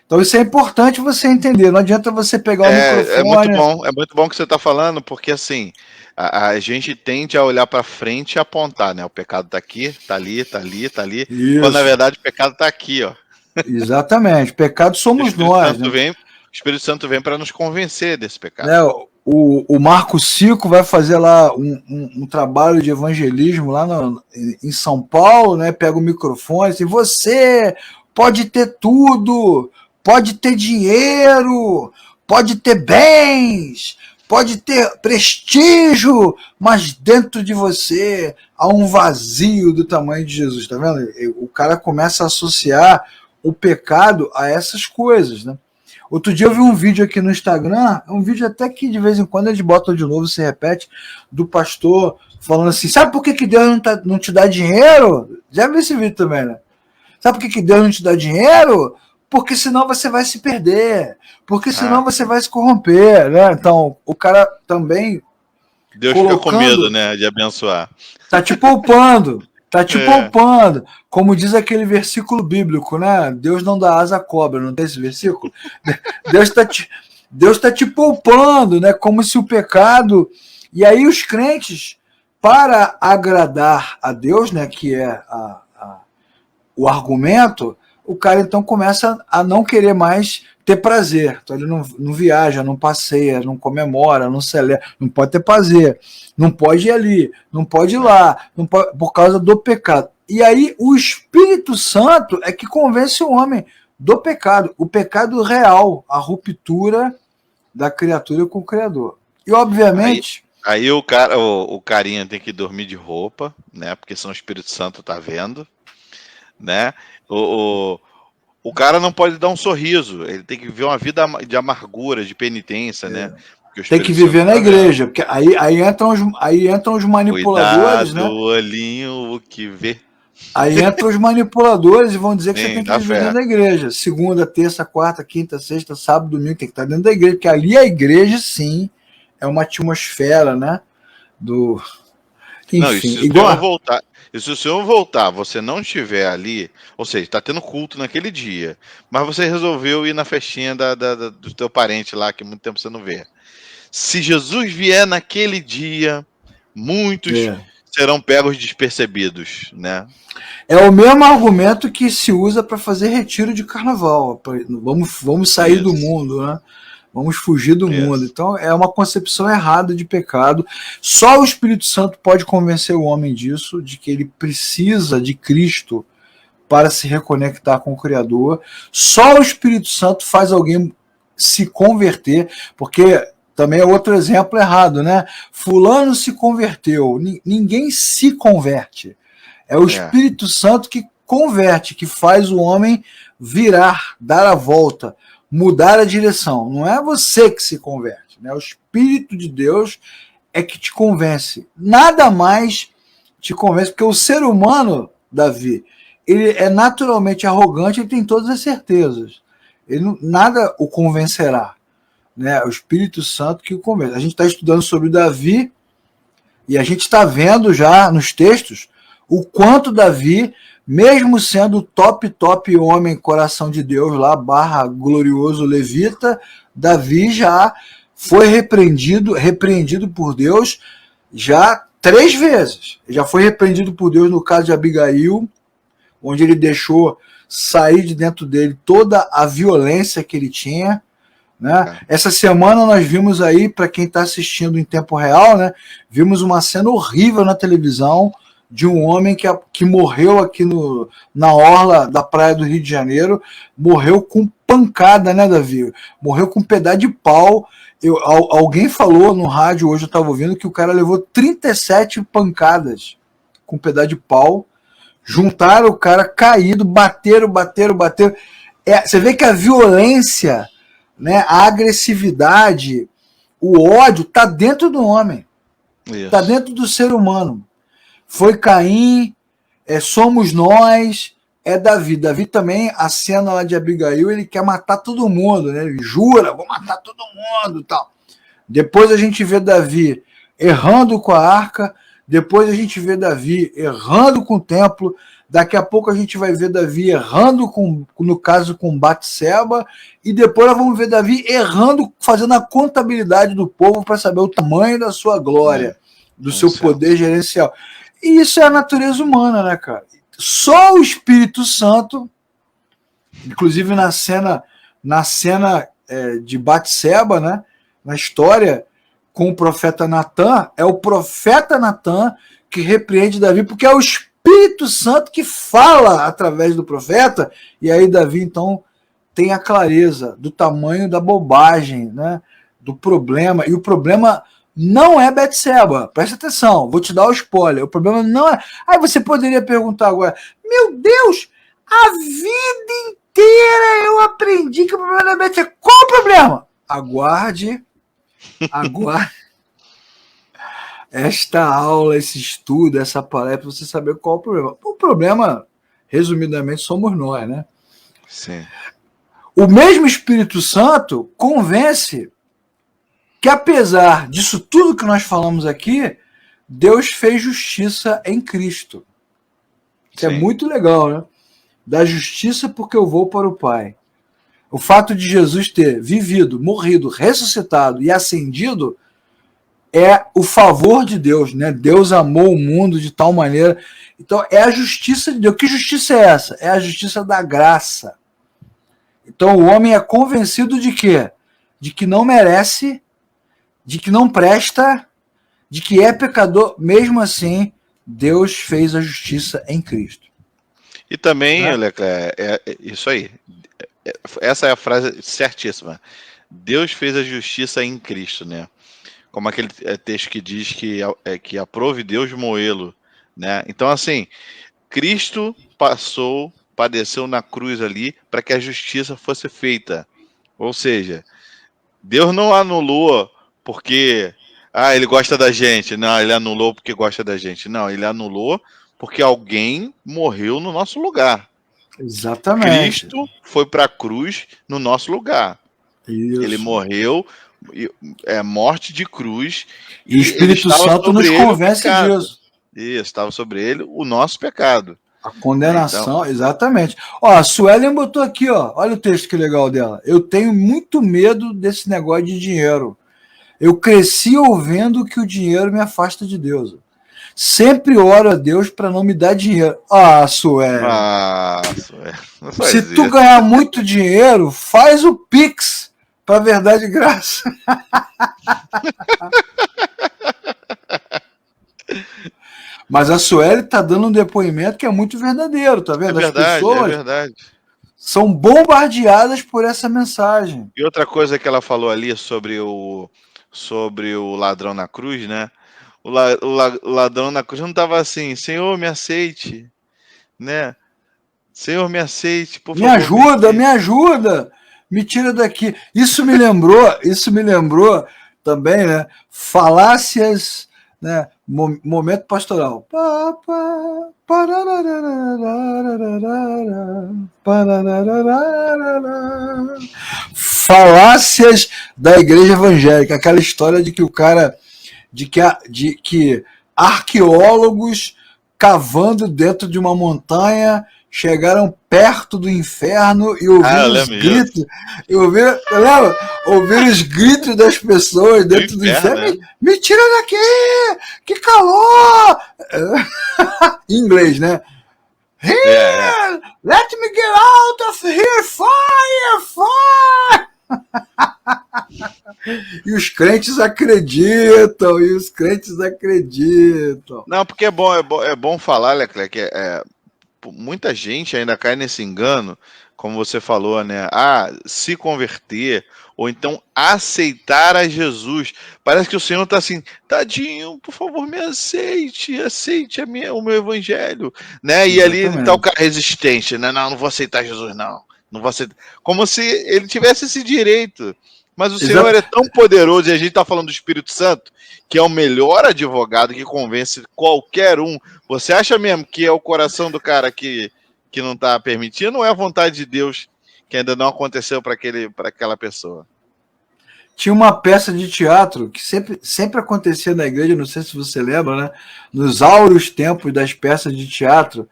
Então isso é importante você entender. Não adianta você pegar o microfone. É muito bom que você está falando, porque assim, a gente tende a olhar para frente e apontar, né? O pecado está aqui, está ali, está ali, está ali. Isso. Quando na verdade o pecado está aqui, ó. Exatamente. Pecado somos nós. Né? O Espírito Santo vem para nos convencer desse pecado. Né? O Marco Cico vai fazer lá um trabalho de evangelismo lá em São Paulo, né? Pega o microfone e diz: você pode ter tudo, pode ter dinheiro, pode ter bens, pode ter prestígio, mas dentro de você há um vazio do tamanho de Jesus, tá vendo? O cara começa a associar o pecado a essas coisas, né? Outro dia eu vi um vídeo aqui no Instagram, um vídeo até que de vez em quando eles botam de novo, se repete, do pastor falando assim: sabe por que Deus não te dá dinheiro? Já viu esse vídeo também, né? Sabe por que Deus não te dá dinheiro? Porque senão você vai se perder, porque senão você vai se corromper, né? Então, o cara também... Deus fica com medo, né, de abençoar. Tá te poupando. Tá te poupando, como diz aquele versículo bíblico, né? Deus não dá asa à cobra, não tem esse versículo? Deus tá te poupando, né? Como se o pecado... E aí os crentes, para agradar a Deus, né? Que é o argumento, o cara então começa a não querer mais ter prazer. Então ele não viaja, não passeia, não comemora, não celebra, não pode ter prazer, não pode ir ali, não pode ir lá, não pode, por causa do pecado. E aí o Espírito Santo é que convence o homem do pecado, o pecado real, a ruptura da criatura com o Criador. E obviamente... Aí o carinha tem que dormir de roupa, né? Porque senão o Espírito Santo tá vendo, né? O cara não pode dar um sorriso, ele tem que viver uma vida de amargura, de penitência, né? Tem que viver na igreja, porque aí entram os manipuladores, cuidado, né? olhinho, o que vê. Aí entram os manipuladores e vão dizer que Sim, você tem que dá viver fé. dentro da igreja. Segunda, terça, quarta, quinta, sexta, sábado, domingo, tem que estar dentro da igreja, porque ali a igreja, sim, é uma atmosfera, né? Enfim, Não, e se o senhor voltar, e se o senhor voltar, você não estiver ali, ou seja, está tendo culto naquele dia, mas você resolveu ir na festinha do teu parente lá, que há muito tempo você não vê. Se Jesus vier naquele dia, muitos serão pegos despercebidos, né? É o mesmo argumento que se usa para fazer retiro de carnaval. Vamos sair do mundo, né? Vamos fugir do mundo. Então é uma concepção errada de pecado. Só o Espírito Santo pode convencer o homem disso, de que ele precisa de Cristo para se reconectar com o Criador. Só o Espírito Santo faz alguém se converter, porque também é outro exemplo errado, né? Fulano se converteu. Ninguém se converte. É o Espírito Santo que converte, que faz o homem virar, dar a volta, mudar a direção. Não é você que se converte, né? O Espírito de Deus é que te convence. Nada mais te convence, porque o ser humano, Davi, ele é naturalmente arrogante, ele tem todas as certezas. Nada o convencerá, né? O Espírito Santo que o convence. A gente está estudando sobre Davi e a gente está vendo já nos textos o quanto Davi, mesmo sendo o top homem coração de Deus lá, / glorioso levita, Davi já foi repreendido por Deus já 3 vezes. Já foi repreendido por Deus no caso de Abigail, onde ele deixou sair de dentro dele toda a violência que ele tinha, né? Essa semana nós vimos aí, para quem está assistindo em tempo real, né, vimos uma cena horrível na televisão de um homem que morreu aqui na orla da praia do Rio de Janeiro, morreu com pancada, né, Davi? Morreu com um pedaço de pau. Alguém falou no rádio, hoje eu estava ouvindo, que o cara levou 37 pancadas com um pedaço de pau, juntaram o cara caído, bateram. Você vê que a violência, né, a agressividade, o ódio está dentro do homem, está dentro do ser humano. Foi Caim, somos nós, é Davi. Davi também, a cena lá de Abigail, ele quer matar todo mundo, né? Ele jura, vou matar todo mundo e tal. Depois a gente vê Davi errando com a arca, depois a gente vê Davi errando com o templo, daqui a pouco a gente vai ver Davi errando, no caso com Batseba, e depois nós vamos ver Davi errando, fazendo a contabilidade do povo para saber o tamanho da sua glória, do seu poder gerencial. E isso é a natureza humana, né, cara? Só o Espírito Santo, inclusive na cena de Batseba, né, na história com o profeta Natan, é o profeta Natan que repreende Davi, porque é o Espírito Santo que fala através do profeta, e aí Davi, então, tem a clareza do tamanho da bobagem, né, do problema, e o problema não é Betseba, presta atenção, vou te dar o spoiler, o problema não é... Aí você poderia perguntar agora, meu Deus, a vida inteira eu aprendi que o problema não é Betseba, qual o problema? Aguarde esta aula, esse estudo, essa palestra, para você saber qual é o problema. O problema, resumidamente, somos nós, né? Sim. O mesmo Espírito Santo convence que, apesar disso tudo que nós falamos aqui, Deus fez justiça em Cristo. Isso é muito legal, né? Da justiça porque eu vou para o Pai. O fato de Jesus ter vivido, morrido, ressuscitado e ascendido é o favor de Deus, né? Deus amou o mundo de tal maneira. Então, é a justiça de Deus. Que justiça é essa? É a justiça da graça. Então, o homem é convencido de quê? De que não merece, de que não presta, de que é pecador. Mesmo assim, Deus fez a justiça em Cristo. E também, Leclerc, isso aí. Essa é a frase certíssima. Deus fez a justiça em Cristo, né? Como aquele texto que diz que aprove Deus moê-lo, né? Então, assim, Cristo padeceu na cruz ali para que a justiça fosse feita. Ou seja, Deus não anulou porque ele gosta da gente. Não, ele anulou porque gosta da gente. Não, ele anulou porque alguém morreu no nosso lugar. Exatamente. Cristo foi para a cruz no nosso lugar. Isso. Ele morreu, morte de cruz. E o Espírito Santo nos convence disso. Isso, estava sobre ele o nosso pecado. A condenação, então, exatamente. Ó, a Suelen botou aqui, ó. Olha o texto que legal dela. Eu tenho muito medo desse negócio de dinheiro. Eu cresci ouvindo que o dinheiro me afasta de Deus. Sempre oro a Deus para não me dar dinheiro. Suelen. Se tu ganhar muito dinheiro, faz o Pix para verdade e graça. Mas a Sueli está dando um depoimento que é muito verdadeiro, tá vendo? É verdade, as pessoas são bombardeadas por essa mensagem. E outra coisa que ela falou ali sobre o ladrão na cruz, né? O ladrão na cruz não estava assim, Senhor, me aceite, né? Senhor, me aceite, por favor. Me ajuda, me tira daqui. Isso me lembrou também, né? Falácias, né? Momento pastoral. Falácias da igreja evangélica, aquela história de que o cara, de que arqueólogos cavando dentro de uma montanha chegaram perto do inferno e ouviram os gritos. Ouviram os gritos das pessoas dentro do inferno. Né? Me tira daqui! Que calor! Em inglês, né? Here! Let me get out of here! Fire! E os crentes acreditam, Não, porque é bom falar, Leclerc, que muita gente ainda cai nesse engano, como você falou, né? Se converter, ou então aceitar a Jesus. Parece que o Senhor está assim, tadinho, por favor, me aceite o meu evangelho, né? E ali está o cara resistente, né? Não vou aceitar Jesus, não vou aceitar. Como se ele tivesse esse direito. Mas o Senhor é tão poderoso, e a gente está falando do Espírito Santo, que é o melhor advogado que convence qualquer um. Você acha mesmo que é o coração do cara que não está permitindo, ou é a vontade de Deus que ainda não aconteceu para aquela pessoa? Tinha uma peça de teatro que sempre acontecia na igreja, não sei se você lembra, né? Nos áureos tempos das peças de teatro,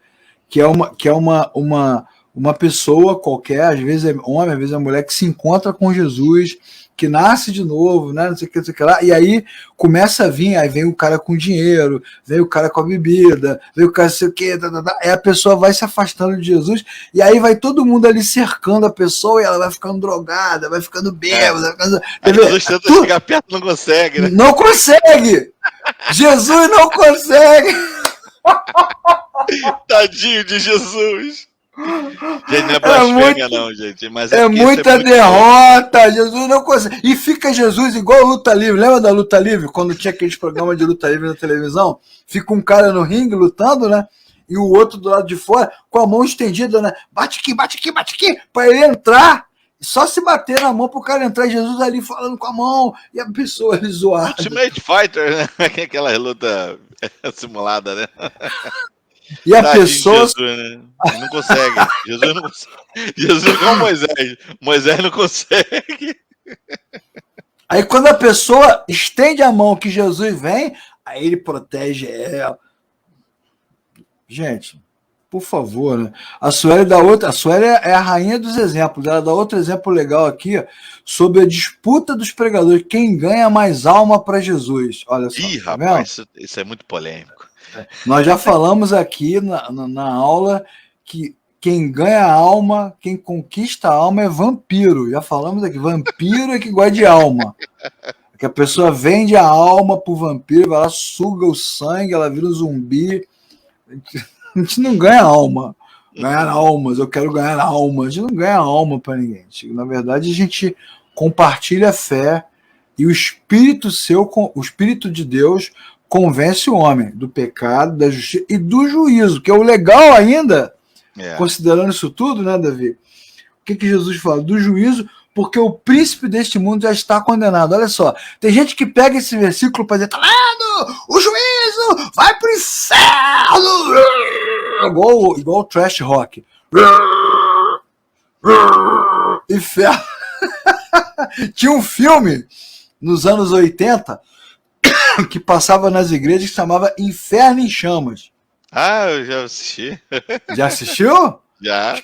que é uma pessoa qualquer, às vezes é homem, às vezes é mulher, que se encontra com Jesus, que nasce de novo, né? Não sei o que lá, e aí começa a vir, aí vem o cara com dinheiro, vem o cara com a bebida, vem o cara não sei o que, aí a pessoa vai se afastando de Jesus, e aí vai todo mundo ali cercando a pessoa, e ela vai ficando drogada, vai ficando bêbada, Jesus tenta chegar perto, não consegue, né? Não consegue! Jesus não consegue! Tadinho de Jesus! Gente, não é blasfêmia, não, gente. Mas muita derrota. Jesus não consegue. E fica Jesus igual luta livre. Lembra da luta livre? Quando tinha aqueles programas de luta livre na televisão? Fica um cara no ringue lutando, né? E o outro do lado de fora com a mão estendida, né? Bate aqui, para ele entrar. Só se bater na mão pro cara entrar. Jesus ali falando com a mão. E a pessoa ali zoada. Ultimate Fighter, né? Aquela luta simulada, né? E a pessoa. Jesus, né? Não consegue. Jesus não consegue. Jesus é igual Moisés. Moisés não consegue. Aí quando a pessoa estende a mão que Jesus vem, aí ele protege ela. Gente, por favor, né? A Sueli é a rainha dos exemplos. Ela dá outro exemplo legal aqui, ó, sobre a disputa dos pregadores. Quem ganha mais alma para Jesus? Olha só. Ih, Tá vendo? rapaz, isso é muito polêmico. Nós já falamos aqui na aula que quem ganha a alma, quem conquista a alma é vampiro. Já falamos aqui, vampiro é que gosta de alma. Que a pessoa vende a alma pro vampiro, vai lá, suga o sangue, ela vira um zumbi. A gente não ganha alma. Ganhar almas, eu quero ganhar almas. A gente não ganha alma para ninguém. Na verdade, a gente compartilha a fé e o Espírito de Deus convence o homem do pecado, da justiça e do juízo, que é o legal ainda, considerando isso tudo, né, Davi? O que Jesus fala? Do juízo, porque o príncipe deste mundo já está condenado. Olha só, tem gente que pega esse versículo para dizer, tá vendo? O juízo vai pro inferno! Igual o trash rock. Inferno. Tinha um filme nos anos 80 que passava nas igrejas que chamava Inferno em Chamas. Ah, eu já assisti. Já assistiu? Já. Os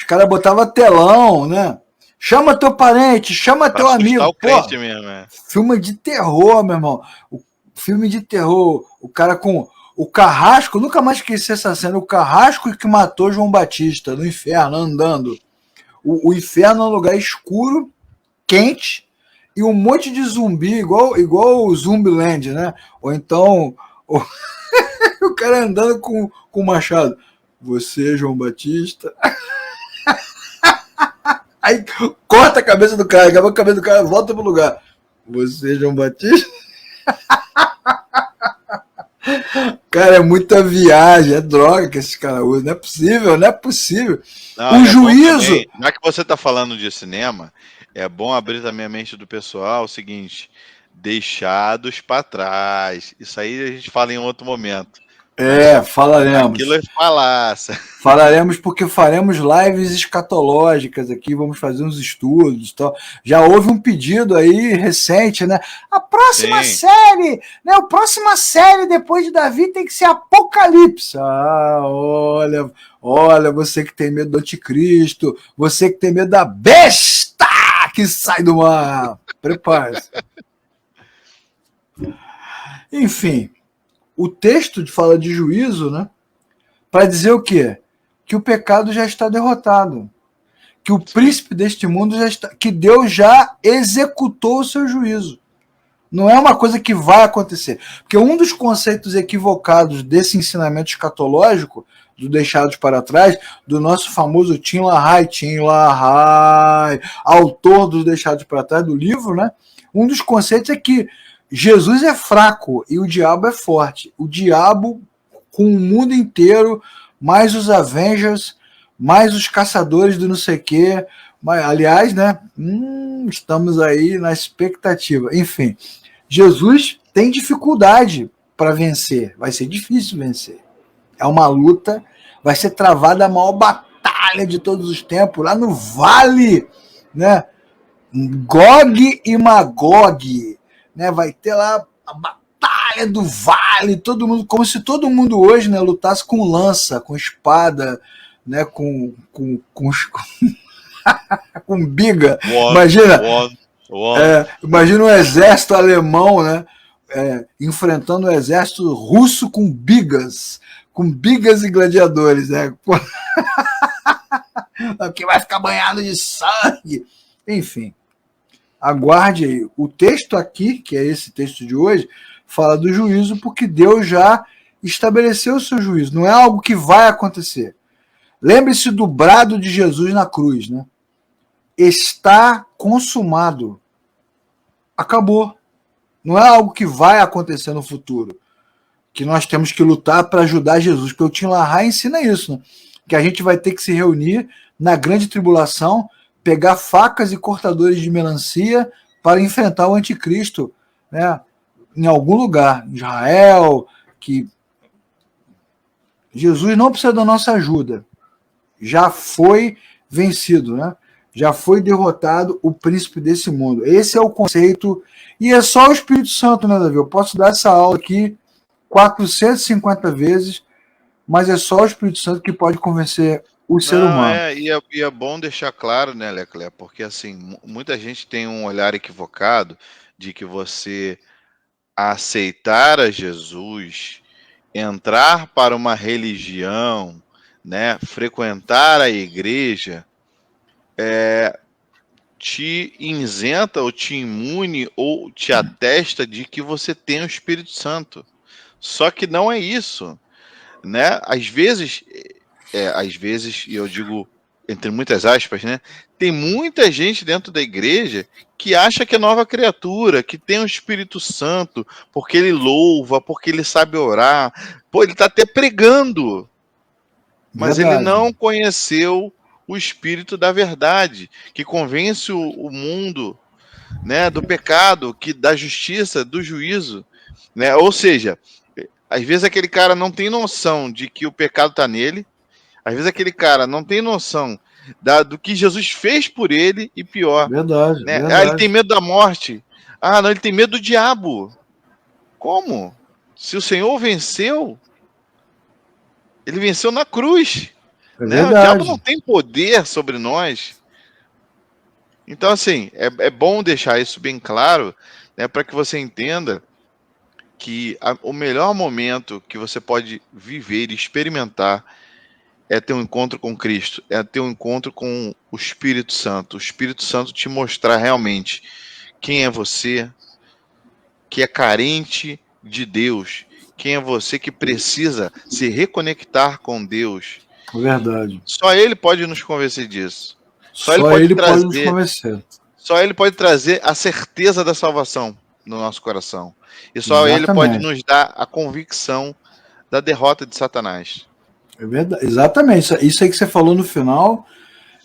cara botavam telão, né? Chama teu parente, chama teu amigo. O crente mesmo, é. Filme de terror, meu irmão. Filme de terror. O cara com o Carrasco, nunca mais esqueci essa cena. O Carrasco que matou João Batista no inferno, andando. O inferno é um lugar escuro, quente, e um monte de zumbi, igual o Zumbiland, né? Ou então o cara andando com o machado. Você, João Batista. Aí corta a cabeça do cara, acaba a cabeça do cara, volta pro lugar. Você, João Batista? Cara, é muita viagem, é droga que esses caras usam. Não é possível, não é possível. Não, o juízo. Já que você tá falando de cinema, é bom abrir também a mente do pessoal. O seguinte, deixados para trás. Isso aí a gente fala em outro momento. Falaremos. Aquilo é falácia. Falaremos porque faremos lives escatológicas aqui, vamos fazer uns estudos e tal. Já houve um pedido aí recente, né? A próxima série, né? A próxima série depois de Davi tem que ser Apocalipse. Ah, olha, você que tem medo do anticristo, você que tem medo da besta que sai do mar. Prepare-se. Enfim, o texto fala de juízo, né? Para dizer o quê? Que o pecado já está derrotado. Que o príncipe deste mundo já está. Que Deus já executou o seu juízo. Não é uma coisa que vai acontecer. Porque um dos conceitos equivocados desse ensinamento escatológico, do Deixados para Trás, do nosso famoso Tim LaHaye, autor dos Deixados para Trás, do livro, né? Um dos conceitos é que Jesus é fraco e o diabo é forte. O diabo, com o mundo inteiro, mais os Avengers, mais os caçadores do não sei o quê. Aliás, né? Estamos aí na expectativa. Enfim, Jesus tem dificuldade para vencer. Vai ser difícil vencer. É uma luta. Vai ser travada a maior batalha de todos os tempos, lá no vale, né? Gog e Magog. Né, vai ter lá a batalha do vale, todo mundo, como se todo mundo hoje, né, lutasse com lança, com espada, né, com biga. Imagina um exército alemão, né, enfrentando o exército russo com bigas e gladiadores, né, que vai ficar banhado de sangue, enfim. Aguarde aí. O texto aqui, que é esse texto de hoje, fala do juízo porque Deus já estabeleceu o seu juízo. Não é algo que vai acontecer. Lembre-se do brado de Jesus na cruz, né? Está consumado. Acabou. Não é algo que vai acontecer no futuro. Que nós temos que lutar para ajudar Jesus. Porque o Tim LaHaye ensina isso, né? Que a gente vai ter que se reunir na grande tribulação, pegar facas e cortadores de melancia para enfrentar o anticristo, né, em algum lugar, em Israel, que Jesus não precisa da nossa ajuda. Já foi vencido, né? Já foi derrotado o príncipe desse mundo. Esse é o conceito, e é só o Espírito Santo, né, Davi? Eu posso dar essa aula aqui 450 vezes, mas é só o Espírito Santo que pode convencer o ser Não, humano. e é bom deixar claro, né, Leclerc, porque assim, muita gente tem um olhar equivocado de que você aceitar a Jesus, entrar para uma religião, né, frequentar a igreja, te isenta ou te imune ou te atesta de que você tem o Espírito Santo. Só que não é isso, né? Às vezes, e eu digo entre muitas aspas, né? Tem muita gente dentro da igreja que acha que é nova criatura, que tem o Espírito Santo, porque ele louva, porque ele sabe orar. Pô, ele está até pregando, mas ele Verdade. não conheceu o Espírito da verdade, que convence o mundo, né, do pecado, que da justiça, do juízo, né? Ou seja, às vezes aquele cara não tem noção de que o pecado está nele, às vezes aquele cara não tem noção do que Jesus fez por ele e pior, Verdade, né? Ah, ele tem verdade. medo da morte. Ah, não, ele tem medo do diabo. Como? Se o Senhor venceu, ele venceu na cruz, É né? O diabo não verdade. tem poder sobre nós. Então, assim, é bom deixar isso bem claro, né, para que você entenda que o melhor momento que você pode viver e experimentar é ter um encontro com Cristo, é ter um encontro com o Espírito Santo. O Espírito Santo te mostrar realmente quem é você, que é carente de Deus, quem é você que precisa se reconectar com Deus. É verdade. Só Ele pode nos convencer disso. Só Ele Só pode ele pode nos trazer, convencer. só Ele pode trazer a certeza da salvação no nosso coração. E só Ele pode Exatamente. nos dar a convicção da derrota de Satanás. É verdade. Exatamente. Isso aí que você falou no final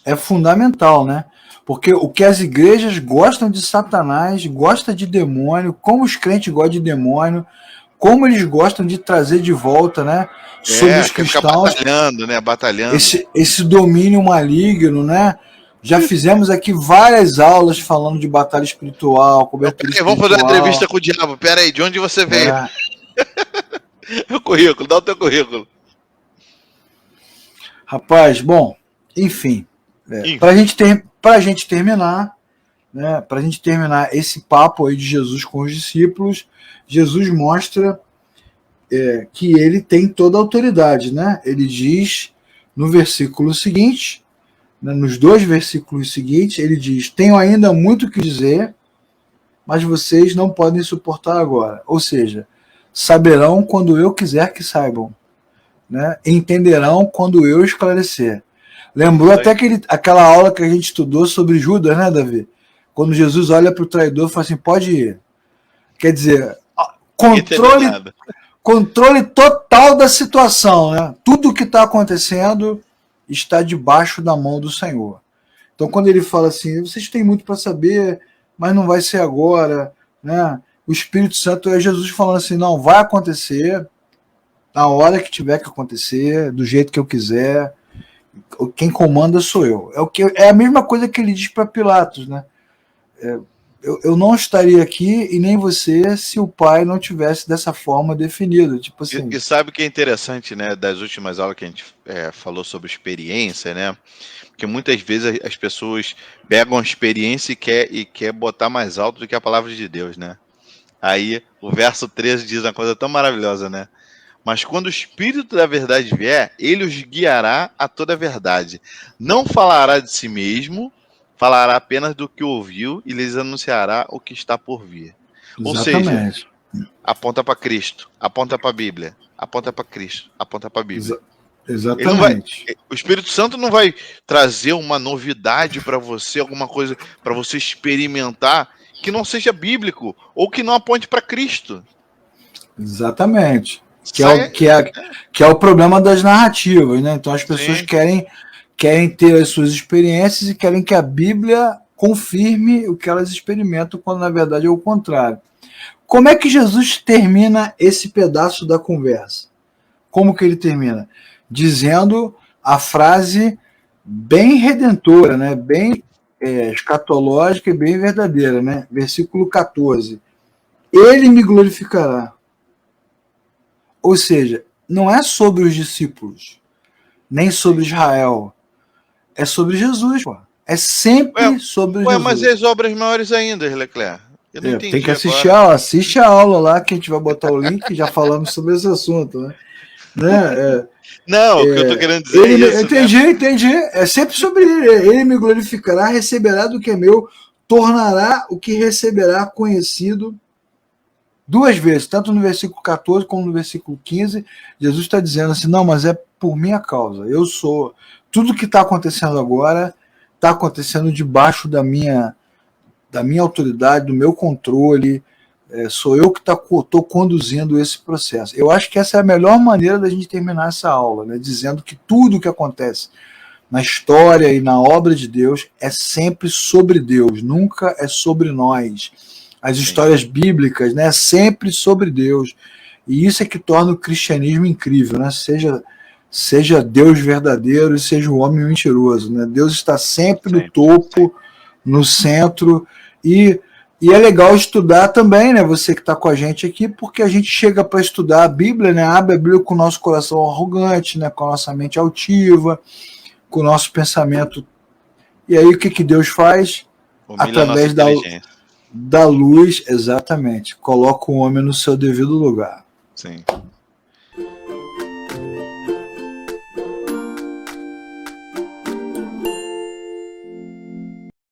é fundamental, né? Porque o que as igrejas gostam de Satanás, gostam de demônio, como os crentes gostam de demônio, como eles gostam de trazer de volta, né, sobre os Quer ficar cristãos batalhando, né? Batalhando. esse domínio maligno, né? Já fizemos aqui várias aulas falando de batalha espiritual, Não, cobertura peraí, vamos fazer uma entrevista espiritual. com o diabo. Pera aí, de onde você veio? É, O currículo, dá o teu currículo. rapaz, bom, enfim, Enfim, para a gente terminar, né? Para a gente terminar esse papo aí de Jesus com os discípulos, Jesus mostra que ele tem toda a autoridade, né? Ele diz no versículo seguinte, né, nos dois versículos seguintes, ele diz: tenho ainda muito o que dizer, mas vocês não podem suportar agora. Ou seja, saberão quando eu quiser que saibam, né? Entenderão quando eu esclarecer. Lembrou isso até aí. aquela aula que a gente estudou sobre Judas, né, Davi? Quando Jesus olha para o traidor e fala assim: pode ir. Quer dizer, Ninguém entendeu controle, nada. controle total da situação, né? Tudo o que está acontecendo está debaixo da mão do Senhor. Então, quando ele fala assim, vocês têm muito para saber, mas não vai ser agora, né? O Espírito Santo é Jesus falando assim, não, vai acontecer na hora que tiver que acontecer, do jeito que eu quiser. Quem comanda sou eu. É a mesma coisa que ele diz para Pilatos, né? Eu não estaria aqui e nem você se o Pai não tivesse dessa forma definido. Tipo assim, E sabe o que é interessante, né? Das últimas aulas que a gente falou sobre experiência, né? Porque muitas vezes as pessoas pegam a experiência e quer botar mais alto do que a palavra de Deus, né? Aí o verso 13 diz uma coisa tão maravilhosa, né? Mas quando o Espírito da verdade vier, ele os guiará a toda a verdade. Não falará de si mesmo, falará apenas do que ouviu e lhes anunciará o que está por vir. Ou seja, exatamente. aponta para Cristo, aponta para a Bíblia, aponta para Cristo, aponta para a Bíblia. Exa Ele não vai, exatamente. o Espírito Santo não vai trazer uma novidade para você, alguma coisa para você experimentar que não seja bíblico ou que não aponte para Cristo. Exatamente. Sai, Que é o problema das narrativas, né? Então as pessoas sim. querem ter as suas experiências e querem que a Bíblia confirme o que elas experimentam, quando na verdade é o contrário. Como é que Jesus termina esse pedaço da conversa? Como que ele termina? Dizendo a frase bem redentora, né? Bem escatológica e bem verdadeira, né? Versículo 14. Ele me glorificará. Ou seja, não é sobre os discípulos, nem sobre Israel. É sobre Jesus, pô. É sempre sobre Jesus. Mas e as obras maiores ainda, Leclerc? Eu não entendi. Tem que assistir a aula. Assiste a aula lá, que a gente vai botar o link, já falamos sobre esse assunto, né? Não, o que eu estou querendo dizer é isso. Entendi. É sempre sobre ele. Ele me glorificará, receberá do que é meu, tornará o que receberá conhecido. Duas vezes, tanto no versículo 14 como no versículo 15, Jesus está dizendo assim, não, mas é por minha causa. Eu sou... Tudo que está acontecendo agora está acontecendo debaixo da minha autoridade, do meu controle. Sou eu que estou conduzindo esse processo. Eu acho que essa é a melhor maneira da gente terminar essa aula, né? Dizendo que tudo que acontece na história e na obra de Deus é sempre sobre Deus, nunca é sobre nós. As histórias bíblicas, né, sempre sobre Deus. E isso é que torna o cristianismo incrível, né? Seja Deus verdadeiro e seja o homem mentiroso, né? Deus está sempre no topo, no centro, e é legal estudar também, né? Você que está com a gente aqui, porque a gente chega para estudar a Bíblia, né? Abre a Bíblia com o nosso coração arrogante, né? Com a nossa mente altiva, com o nosso pensamento. E aí o que Deus faz? Humilha através da luz, exatamente. Coloca o homem no seu devido lugar. Sim.